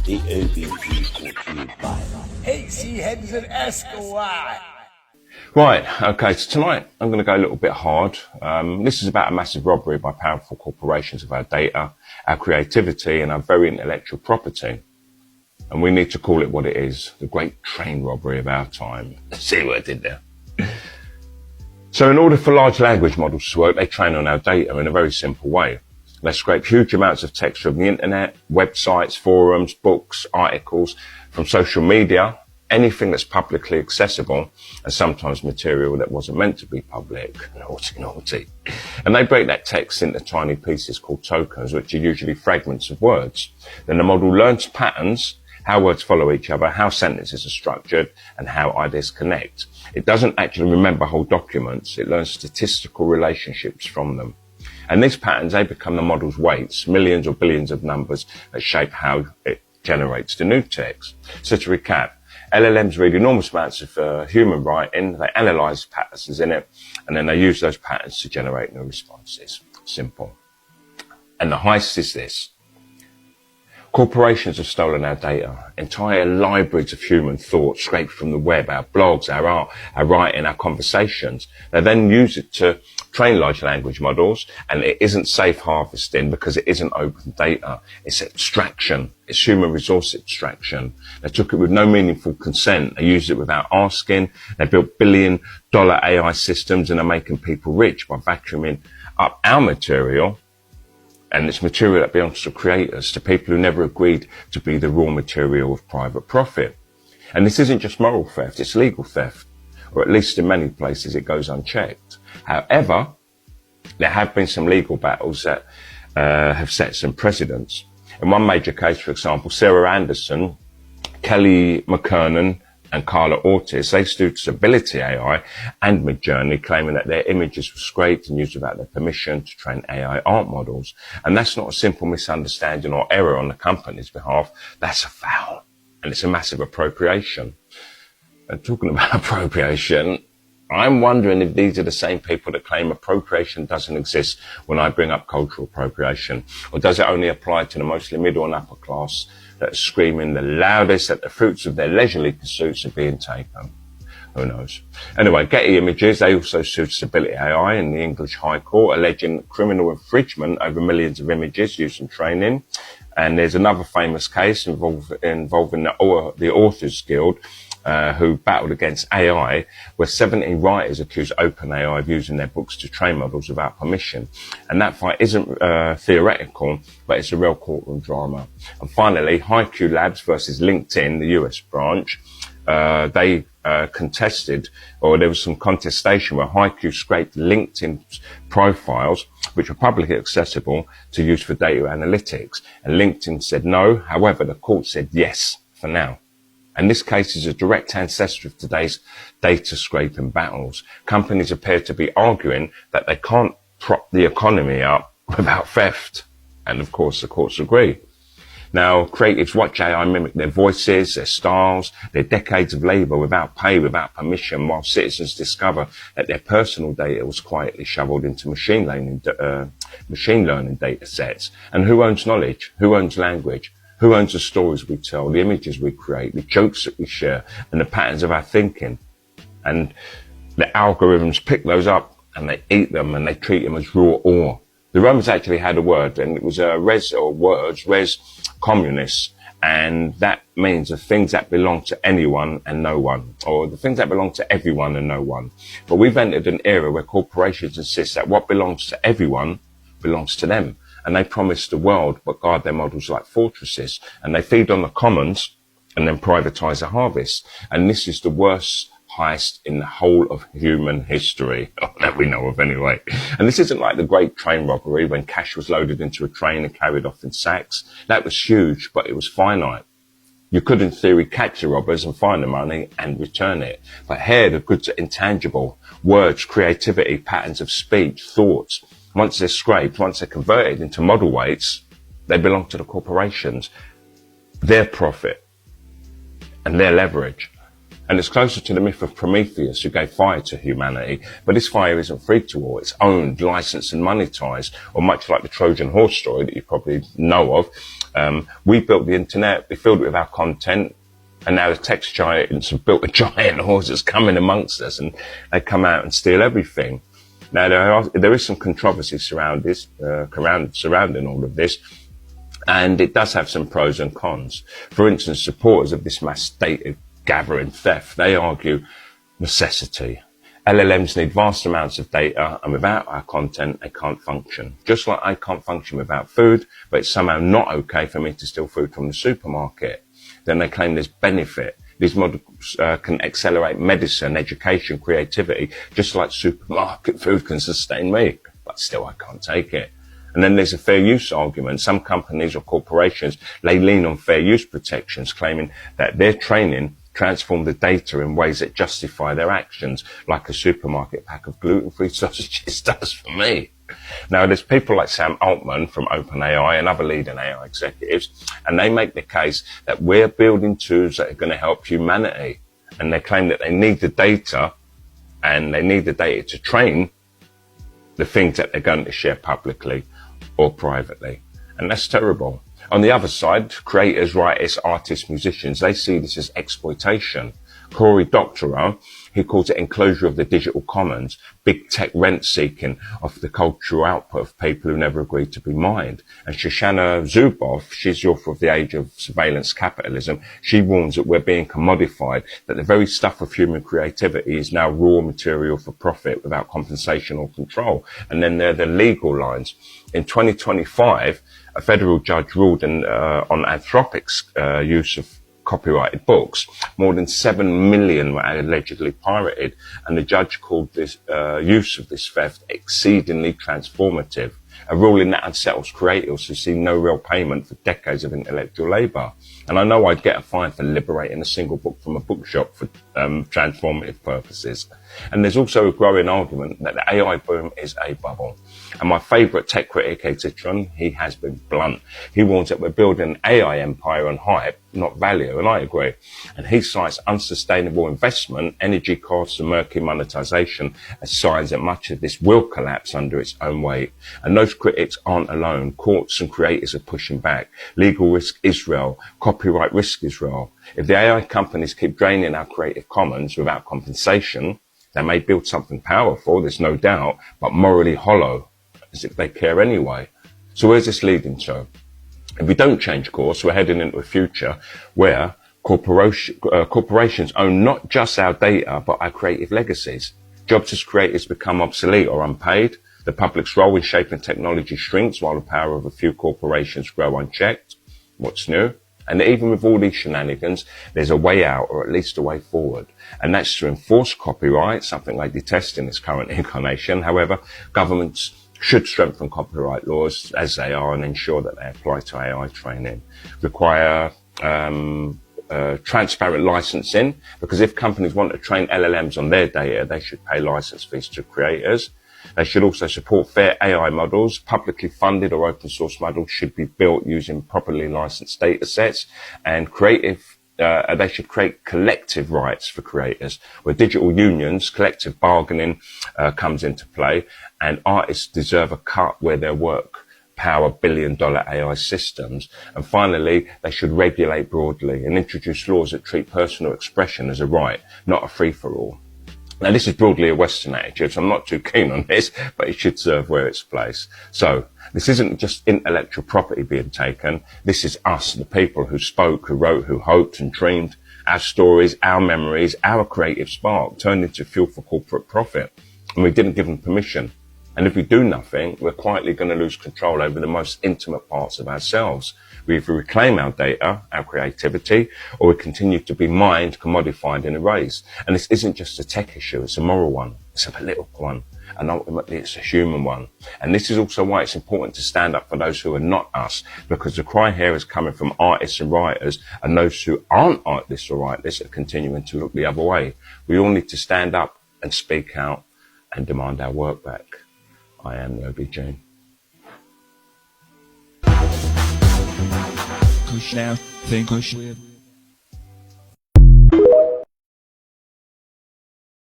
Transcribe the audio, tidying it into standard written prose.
The OBP brought to you by H.C. Henderson Esquire. Right, okay, so tonight I'm going to go a little bit hard. This is about a massive robbery by powerful corporations of our data, our creativity and our very intellectual property. And we need to call it what it is, the great train robbery of our time. See what I did there? So in order for large language models to work, they train on our data in a very simple way. They scrape huge amounts of text from the internet, websites, forums, books, articles, from social media, anything that's publicly accessible, and sometimes material that wasn't meant to be public. Naughty, naughty. And they break that text into tiny pieces called tokens, which are usually fragments of words. Then the model learns patterns, how words follow each other, how sentences are structured, and how ideas connect. It doesn't actually remember whole documents. It learns statistical relationships from them. And these patterns, they become the model's weights, millions or billions of numbers that shape how it generates the new text. So to recap, LLMs read enormous amounts of human writing, they analyze patterns in it, and then they use those patterns to generate new responses. Simple. And the heist is this. Corporations have stolen our data, entire libraries of human thought scraped from the web, our blogs, our art, our writing, our conversations. They then use it to train large language models, and it isn't safe harvesting because it isn't open data. It's abstraction. It's human resource abstraction. They took it with no meaningful consent. They used it without asking. They built billion-dollar AI systems and are making people rich by vacuuming up our material. And it's material that belongs to creators, to people who never agreed to be the raw material of private profit. And this isn't just moral theft, it's legal theft. Or at least in many places it goes unchecked. However, there have been some legal battles that have set some precedents. In one major case, for example, Sarah Anderson, Kelly McKernan, and Carla Ortiz, they sued Stability AI and Midjourney, claiming that their images were scraped and used without their permission to train AI art models. And that's not a simple misunderstanding or error on the company's behalf. That's a foul. And it's a massive appropriation. And talking about appropriation, I'm wondering if these are the same people that claim appropriation doesn't exist when I bring up cultural appropriation. Or does it only apply to the mostly middle and upper class that are screaming the loudest that the fruits of their leisurely pursuits are being taken? Who knows? Anyway, Getty Images, they also sued Stability AI in the English High Court, alleging criminal infringement over millions of images used in training. And there's another famous case involving the Authors Guild, who battled against AI, where 17 writers accused OpenAI of using their books to train models without permission. And that fight isn't theoretical, but it's a real courtroom drama. And finally, HiQ Labs versus LinkedIn, the US branch, they contested, or there was some contestation where HiQ scraped LinkedIn profiles, which were publicly accessible, to use for data analytics. And LinkedIn said no. However, the court said yes for now. And this case is a direct ancestor of today's data scraping battles. Companies appear to be arguing that they can't prop the economy up without theft. And of course, the courts agree. Now, creatives watch AI mimic their voices, their styles, their decades of labor without pay, without permission, while citizens discover that their personal data was quietly shoveled into machine learning data sets. And who owns knowledge? Who owns language? Who owns the stories we tell, the images we create, the jokes that we share, and the patterns of our thinking? And the algorithms pick those up and they eat them and they treat them as raw ore. The Romans actually had a word, and it was res communis, and that means the things that belong to anyone and no one, or the things that belong to everyone and no one. But we've entered an era where corporations insist that what belongs to everyone belongs to them. And they promise the world, but guard their models like fortresses. And they feed on the commons and then privatize the harvest. And this is the worst heist in the whole of human history, that we know of anyway. And this isn't like the great train robbery when cash was loaded into a train and carried off in sacks. That was huge, but it was finite. You could, in theory, catch the robbers and find the money and return it. But here, the goods are intangible. Words, creativity, patterns of speech, thoughts. Once they're scraped, once they're converted into model weights, they belong to the corporations, their profit and their leverage. And it's closer to the myth of Prometheus, who gave fire to humanity. But this fire isn't free to all. It's owned, licensed and monetized. Or much like the Trojan horse story that you probably know of. We built the internet, we filled it with our content, and now the tech giants have built a giant horse that's coming amongst us, and they come out and steal everything. Now, there is some controversy surrounding all of this. And it does have some pros and cons. For instance, supporters of this mass data gathering theft, they argue necessity. LLMs need vast amounts of data, and without our content, they can't function. Just like I can't function without food, but it's somehow not okay for me to steal food from the supermarket. Then they claim there's benefit. These models can accelerate medicine, education, creativity, just like supermarket food can sustain me. But still, I can't take it. And then there's a fair use argument. Some companies or corporations, they lean on fair use protections, claiming that their training transform the data in ways that justify their actions, like a supermarket pack of gluten-free sausages does for me. Now, there's people like Sam Altman from OpenAI and other leading AI executives, and they make the case that we're building tools that are going to help humanity. And they claim that they need the data, and they need the data to train the things that they're going to share publicly or privately. And that's terrible. On the other side, creators, writers, artists, musicians, they see this as exploitation. Cory Doctorow, he calls it enclosure of the digital commons, big tech rent seeking of the cultural output of people who never agreed to be mined. And Shoshana Zuboff, she's the author of The Age of Surveillance Capitalism. She warns that we're being commodified, that the very stuff of human creativity is now raw material for profit without compensation or control. And then there are the legal lines. In 2025, a federal judge ruled on Anthropic's use of copyrighted books. More than 7 million were allegedly pirated, and the judge called this use of this theft exceedingly transformative, a ruling that unsettles creators who see no real payment for decades of intellectual labour. And I know I'd get a fine for liberating a single book from a bookshop for transformative purposes. And there's also a growing argument that the AI boom is a bubble. And my favourite tech critic, Citron, he has been blunt. He warns that we're building an AI empire on hype, not value, and I agree. And he cites unsustainable investment, energy costs, and murky monetization as signs that much of this will collapse under its own weight. And those critics aren't alone. Courts and creators are pushing back. Legal risk Israel, copyright risk Israel. If the AI companies keep draining our creative commons without compensation, they may build something powerful, there's no doubt, but morally hollow, as if they care anyway. So where's this leading to? If we don't change course, we're heading into a future where corporations own not just our data, but our creative legacies. Jobs as creators become obsolete or unpaid. The public's role in shaping technology shrinks while the power of a few corporations grow unchecked. What's new? And even with all these shenanigans, there's a way out, or at least a way forward. And that's to enforce copyright, something I detest in its current incarnation. However, governments should strengthen copyright laws as they are and ensure that they apply to AI training. Require transparent licensing, because if companies want to train LLMs on their data, they should pay license fees to creators. They should also support fair AI models. Publicly funded or open source models should be built using properly licensed data sets, and they should create collective rights for creators, where digital unions, collective bargaining comes into play, and artists deserve a cut where their work power billion-dollar AI systems. And finally, they should regulate broadly and introduce laws that treat personal expression as a right, not a free-for-all. Now, this is broadly a Western attitude, so I'm not too keen on this, but it should serve where it's placed. So, this isn't just intellectual property being taken. This is us, the people who spoke, who wrote, who hoped and dreamed. Our stories, our memories, our creative spark turned into fuel for corporate profit. And we didn't give them permission. And if we do nothing, we're quietly going to lose control over the most intimate parts of ourselves. We either reclaim our data, our creativity, or we continue to be mined, commodified and erased. And this isn't just a tech issue, it's a moral one, it's a political one, and ultimately it's a human one. And this is also why it's important to stand up for those who are not us, because the cry here is coming from artists and writers, and those who aren't artists or writers are continuing to look the other way. We all need to stand up and speak out and demand our work back. I am the OB Kush now, think Kush with.